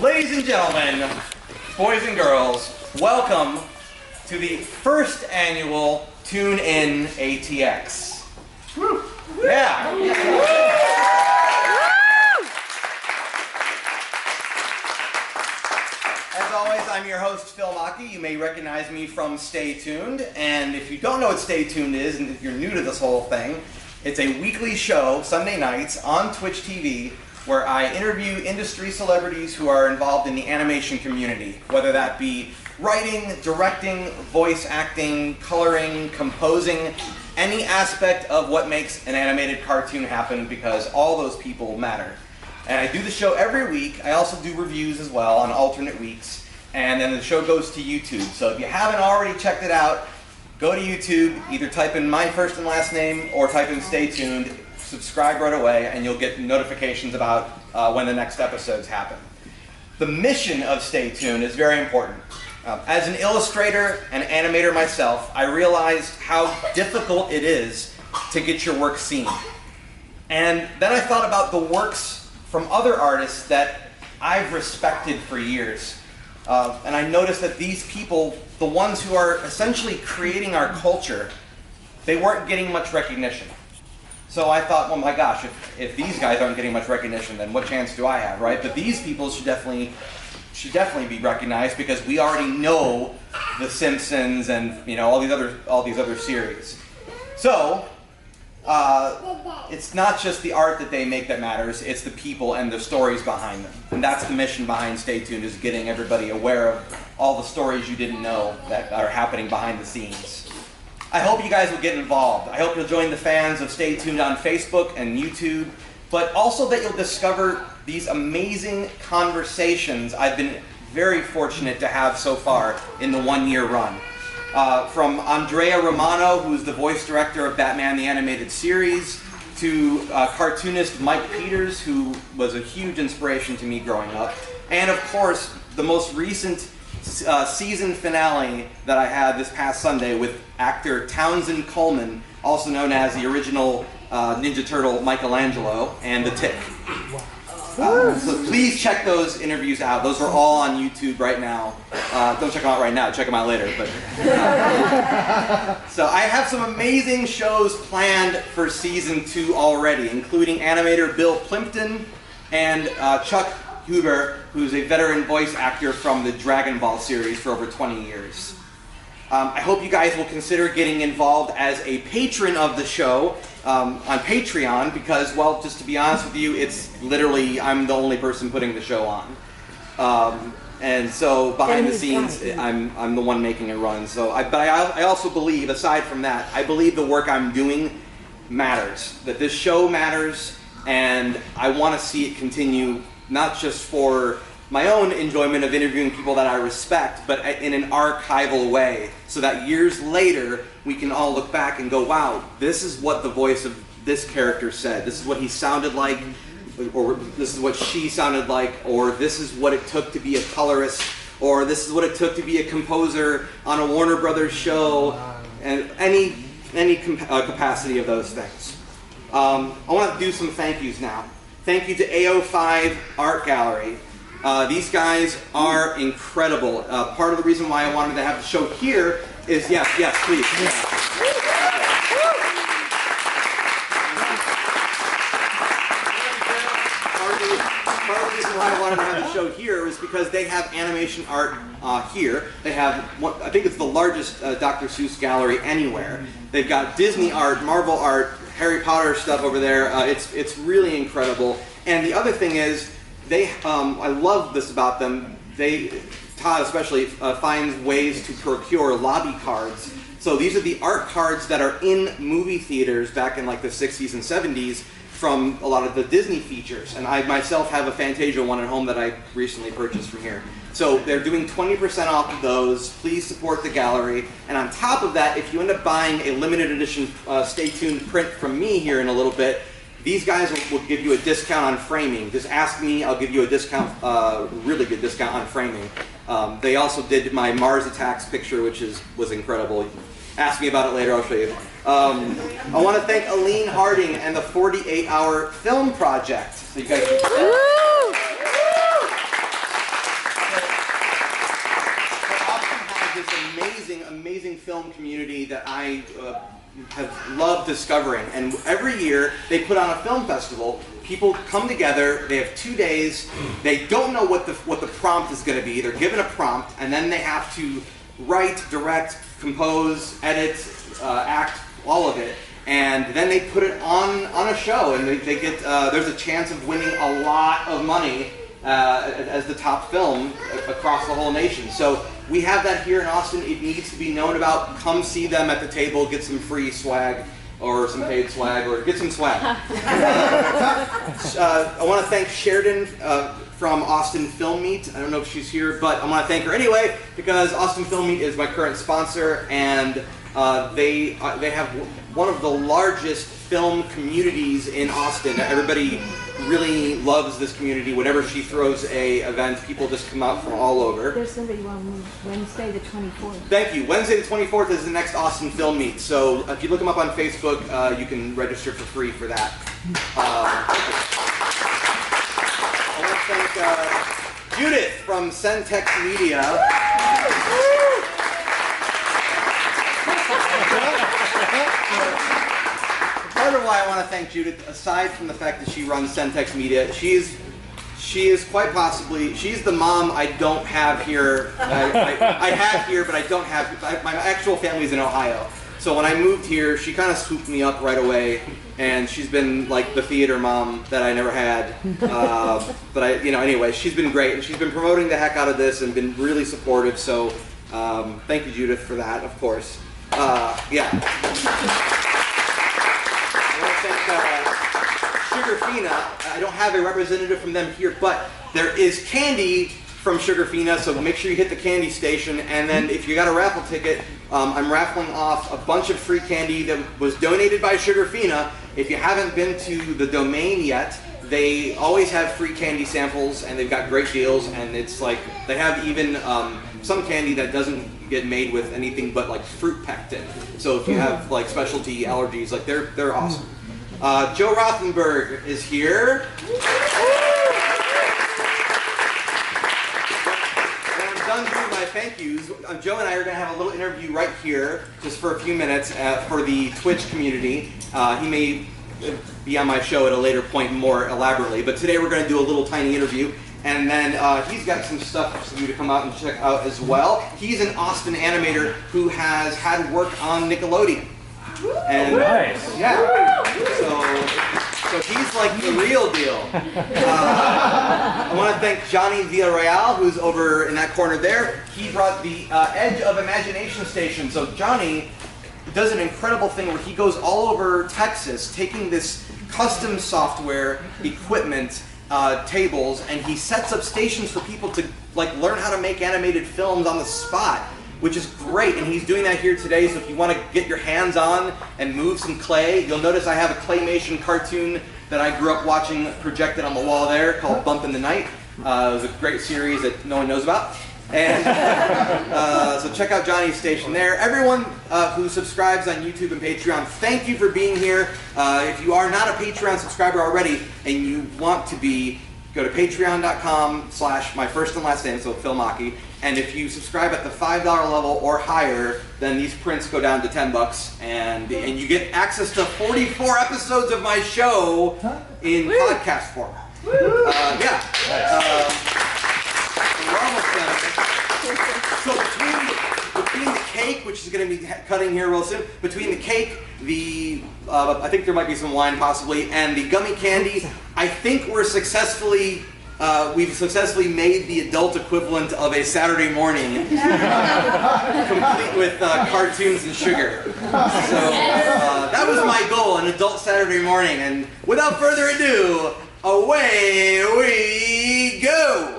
Ladies and gentlemen, boys and girls, welcome to the first annual Toon In ATX. Woo. Yeah. As always, I'm your host, Phil Machi. You may recognize me from Stay Tuned. And if you don't know what Stay Tuned is, and if you're new to this whole thing, it's a weekly show, Sunday nights, on Twitch TV, where I interview industry celebrities who are involved in the animation community, whether that be writing, directing, voice acting, coloring, composing, any aspect of what makes an animated cartoon happen, because all those people matter. And I do the show every week. I also do reviews as well on alternate weeks, and then the show goes to YouTube. So if you haven't already checked it out, go to YouTube, either type in my first and last name or type in Stay Tuned, subscribe right away, and you'll get notifications about when the next episodes happen. The mission of Stay Tuned is very important. As an illustrator and animator myself, I realized how difficult it is to get your work seen. And then I thought about the works from other artists that I've respected for years. And I noticed that these people, the ones who are essentially creating our culture, they weren't getting much recognition. So I thought, well, my gosh, if these guys aren't getting much recognition, then what chance do I have, right? But these people should definitely be recognized, because we already know The Simpsons and all these other series. So it's not just the art that they make that matters; it's the people and the stories behind them. And that's the mission behind Stay Tuned: is getting everybody aware of all the stories you didn't know that are happening behind the scenes. I hope you guys will get involved. I hope you'll join the fans of Stay Tuned on Facebook and YouTube, but also that you'll discover these amazing conversations I've been very fortunate to have so far in the one-year run. From Andrea Romano, who's the voice director of Batman the Animated Series, to cartoonist Mike Peters, who was a huge inspiration to me growing up, and of course the most recent season finale that I had this past Sunday with actor Townsend Coleman, also known as the original Ninja Turtle Michelangelo, and the Tick. So please check those interviews out. Those are all on YouTube right now. Don't check them out right now, check them out later. But so I have some amazing shows planned for season 2 already, including animator Bill Plimpton and Chuck Huber, who's a veteran voice actor from the Dragon Ball series for over 20 years. I hope you guys will consider getting involved as a patron of the show on Patreon, because, well, just to be honest with you, it's literally, I'm the only person putting the show on. And so behind the scenes, I'm the one making it run. So, but I also believe, aside from that, I believe the work I'm doing matters, that this show matters, and I want to see it continue, not just for my own enjoyment of interviewing people that I respect, but in an archival way, so that years later we can all look back and go, wow, this is what the voice of this character said, this is what he sounded like, or this is what she sounded like, or this is what it took to be a colorist, or this is what it took to be a composer on a Warner Brothers show, and any capacity of those things. I want to do some thank yous now. Thank you to AO5 Art Gallery. These guys are incredible. Part of the reason why I wanted to have the show here is, yes, please. Part of the reason why I wanted to have the show here is because they have animation art here. They have, I think it's the largest Dr. Seuss gallery anywhere. They've got Disney art, Marvel art, Harry Potter stuff over there. It's really incredible. And the other thing is, I love this about them. Todd especially finds ways to procure lobby cards. So these are the art cards that are in movie theaters back in like the 60s and 70s from a lot of the Disney features. And I myself have a Fantasia one at home that I recently purchased from here. So they're doing 20% off of those. Please support the gallery. And on top of that, if you end up buying a limited edition Stay Tuned print from me here in a little bit, these guys will give you a discount on framing. Just ask me, I'll give you a discount, really good discount on framing. They also did my Mars Attacks picture, which was incredible. Ask me about it later, I'll show you. I want to thank Aline Harding and the 48-Hour Film Project. So you guys film community that I have loved discovering. And every year they put on a film festival. People come together. They have 2 days. They don't know what the prompt is going to be. They're given a prompt, and then they have to write, direct, compose, edit, act, all of it. And then they put it on a show, and they get there's a chance of winning a lot of money as the top film across the whole nation. So we have that here in Austin. It needs to be known about. Come see them at the table, get some free swag, or some paid swag, or get some swag. I want to thank Sheridan from Austin Film Meet. I don't know if she's here, but I want to thank her anyway, because Austin Film Meet is my current sponsor, and they have one of the largest film communities in Austin. Everybody really loves this community. Whenever she throws a event, people just come out from all over. There's going to be one Wednesday the 24th. Thank you. Wednesday the 24th is the next Austin Film Meet. So if you look them up on Facebook, you can register for free for that. I want to thank Judith from CenTex Media. Part of why I want to thank Judith, aside from the fact that she runs CenTex Media, she is quite possibly, she's the mom I don't have here. I have here, but I don't have. My actual family's in Ohio. So when I moved here, she kind of swooped me up right away, and she's been like the theater mom that I never had. But anyway, she's been great, and she's been promoting the heck out of this and been really supportive. So thank you, Judith, for that, of course. Yeah. Sugarfina, I don't have a representative from them here, but there is candy from Sugarfina, so make sure you hit the candy station. And then if you got a raffle ticket, I'm raffling off a bunch of free candy that was donated by Sugarfina. If you haven't been to the domain yet, they always have free candy samples, and they've got great deals, and it's like, they have even some candy that doesn't get made with anything but like fruit pectin. So if you have like specialty allergies, like they're awesome. Joe Rothenberg is here. When I'm done doing my thank yous, Joe and I are going to have a little interview right here, just for a few minutes, for the Twitch community. He may be on my show at a later point more elaborately, but today we're going to do a little tiny interview. And then he's got some stuff for you to come out and check out as well. He's an Austin animator who has had work on Nickelodeon. And nice. Yeah. So he's like the real deal. I want to thank Johnny Villarreal, who's over in that corner there. He brought the Edge of Imagination station. So Johnny does an incredible thing where he goes all over Texas, taking this custom software equipment, tables, and he sets up stations for people to like learn how to make animated films on the spot, which is great. And he's doing that here today. So if you want to get your hands on and move some clay, you'll notice I have a claymation cartoon that I grew up watching projected on the wall there called Bump in the Night. It was a great series that no one knows about. And so check out Johnny's station there. Everyone who subscribes on YouTube and Patreon, thank you for being here. If you are not a Patreon subscriber already and you want to be, go to patreon.com/my first and last name, so Phil Machi. And if you subscribe at the $5 level or higher, then these prints go down to $10, and you get access to 44 episodes of my show in podcast form. Yeah. We're almost done. So between the cake, which is going to be cutting here real soon, between the cake, I think there might be some wine possibly, and the gummy candy, I think we've successfully made the adult equivalent of a Saturday morning, complete with cartoons and sugar. So that was my goal, an adult Saturday morning, and without further ado, away we go!